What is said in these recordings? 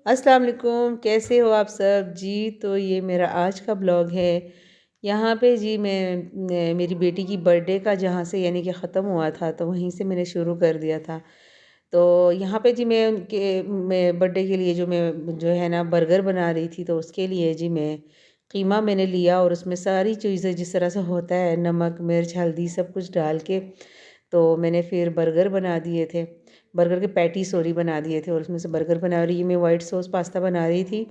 السلام علیکم، کیسے ہو آپ سب جی؟ تو یہ میرا آج کا بلاگ ہے۔ یہاں پہ جی میں میری بیٹی کی برتھ ڈے کا جہاں سے یعنی کہ ختم ہوا تھا تو وہیں سے میں نے شروع کر دیا تھا۔ تو یہاں پہ جی میں ان کے برتھ ڈے کے لیے جو ہے نا برگر بنا رہی تھی، تو اس کے لیے جی میں قیمہ میں نے لیا اور اس میں ساری چیزیں جس طرح سے ہوتا ہے نمک مرچ ہلدی سب کچھ ڈال کے تو میں نے پھر برگر بنا دیے تھے، برگر کے پیٹی سوری بنا دیے تھے اور اس میں سے برگر بنا رہی میں وائٹ سوس پاستا بنا رہی تھی۔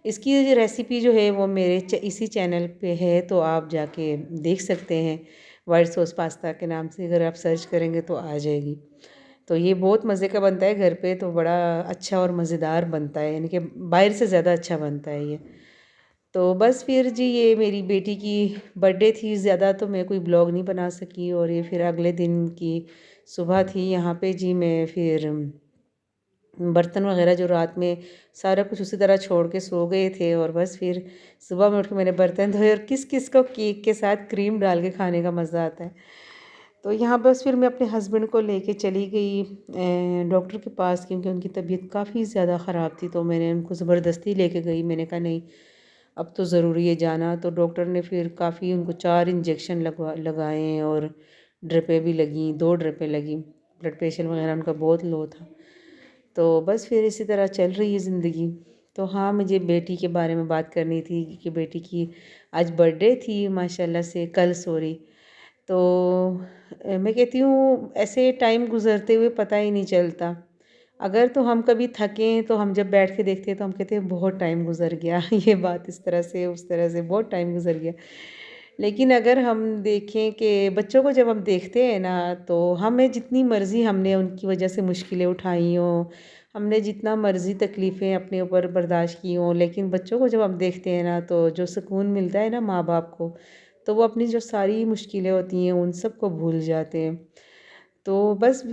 اس کی ریسیپی جو ہے وہ میرے اسی چینل پہ ہے، تو آپ جا کے دیکھ سکتے ہیں۔ وائٹ سوس پاستا کے نام سے اگر آپ سرچ کریں گے تو آ جائے گی۔ تو یہ بہت مزے کا بنتا ہے، گھر پہ تو بڑا اچھا اور مزیدار بنتا ہے، یعنی کہ باہر سے زیادہ اچھا بنتا ہے یہ۔ تو بس پھر جی یہ میری بیٹی کی برتھ ڈے تھی، زیادہ تو میں کوئی بلاگ نہیں بنا سکی، اور یہ پھر اگلے دن کی صبح تھی۔ یہاں پہ جی میں پھر برتن وغیرہ جو رات میں سارا کچھ اسی طرح چھوڑ کے سو گئے تھے، اور بس پھر صبح میں اٹھ کے میں نے برتن دھوئے، اور کس کس کو کیک کے ساتھ کریم ڈال کے کھانے کا مزہ آتا ہے۔ تو یہاں بس پھر میں اپنے ہسبینڈ کو لے کے چلی گئی ڈاکٹر کے پاس، کیونکہ ان کی طبیعت کافی زیادہ خراب تھی، تو میں نے ان کو زبردستی لے کے گئی۔ میں نے کہا نہیں اب تو ضروری ہے جانا، تو ڈاکٹر نے پھر کافی ان کو 4 انجیکشن لگائیں، اور ڈرپیں بھی لگیں، 2 ڈرپیں لگیں، بلڈ پریشر وغیرہ ان کا بہت لو تھا۔ تو بس پھر اسی طرح چل رہی ہے زندگی۔ تو ہاں مجھے بیٹی کے بارے میں بات کرنی تھی کہ بیٹی کی آج برتھ ڈے تھی ماشاءاللہ سے، کل سوری۔ تو میں کہتی ہوں ایسے ٹائم گزرتے ہوئے پتہ ہی نہیں چلتا۔ اگر تو ہم کبھی تھکیں تو ہم جب بیٹھ کے دیکھتے ہیں تو ہم کہتے ہیں بہت ٹائم گزر گیا، یہ بات اس طرح سے اس طرح سے بہت ٹائم گزر گیا۔ لیکن اگر ہم دیکھیں کہ بچوں کو جب ہم دیکھتے ہیں نا، تو ہمیں جتنی مرضی ہم نے ان کی وجہ سے مشکلیں اٹھائی ہوں، ہم نے جتنا مرضی تکلیفیں اپنے اوپر برداشت کی ہوں، لیکن بچوں کو جب ہم دیکھتے ہیں نا تو جو سکون ملتا ہے نا ماں باپ کو، تو وہ اپنی جو ساری مشکلیں ہوتی ہیں ان سب کو بھول جاتے ہیں۔ تو بس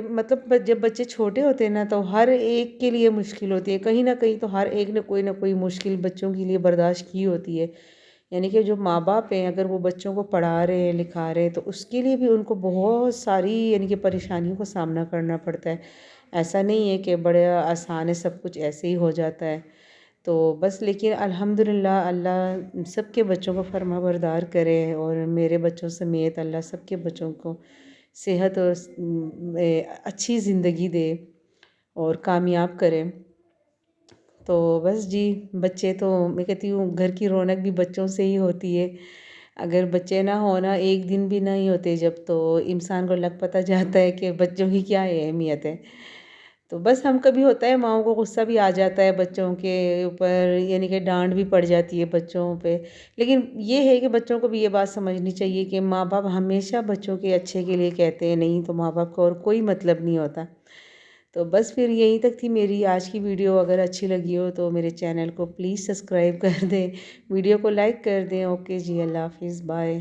مطلب جب بچے چھوٹے ہوتے ہیں نا تو ہر ایک کے لیے مشکل ہوتی ہے، کہیں نہ کہیں تو ہر ایک نے کوئی نہ کوئی مشکل بچوں کے لیے برداشت کی ہوتی ہے۔ یعنی کہ جو ماں باپ ہیں اگر وہ بچوں کو پڑھا رہے ہیں لکھا رہے ہیں تو اس کے لیے بھی ان کو بہت ساری یعنی کہ پریشانیوں کا سامنا کرنا پڑتا ہے۔ ایسا نہیں ہے کہ بڑے آسان ہے، سب کچھ ایسے ہی ہو جاتا ہے۔ تو بس لیکن الحمدللہ اللہ سب کے بچوں کو فرما بردار کرے، اور میرے بچوں سمیت اللہ سب کے بچوں کو صحت اور اچھی زندگی دے اور کامیاب کرے۔ تو بس جی بچے تو میں کہتی ہوں گھر کی رونق بھی بچوں سے ہی ہوتی ہے۔ اگر بچے نہ ہونا ایک دن بھی نہیں ہوتے جب، تو انسان کو لگ پتہ جاتا ہے کہ بچوں کی کیا اہمیت ہے۔ تو بس ہم کبھی ہوتا ہے ماؤں کو غصہ بھی آ جاتا ہے بچوں کے اوپر، یعنی کہ ڈانٹ بھی پڑ جاتی ہے بچوں پہ، لیکن یہ ہے کہ بچوں کو بھی یہ بات سمجھنی چاہیے کہ ماں باپ ہمیشہ بچوں کے اچھے کے لیے کہتے ہیں، نہیں تو ماں باپ کو اور کوئی مطلب نہیں ہوتا۔ تو بس پھر یہیں تک تھی میری آج کی ویڈیو۔ اگر اچھی لگی ہو تو میرے چینل کو پلیز سبسکرائب کر دیں، ویڈیو کو لائک کر دیں۔ اوکے جی، اللہ حافظ، بائے۔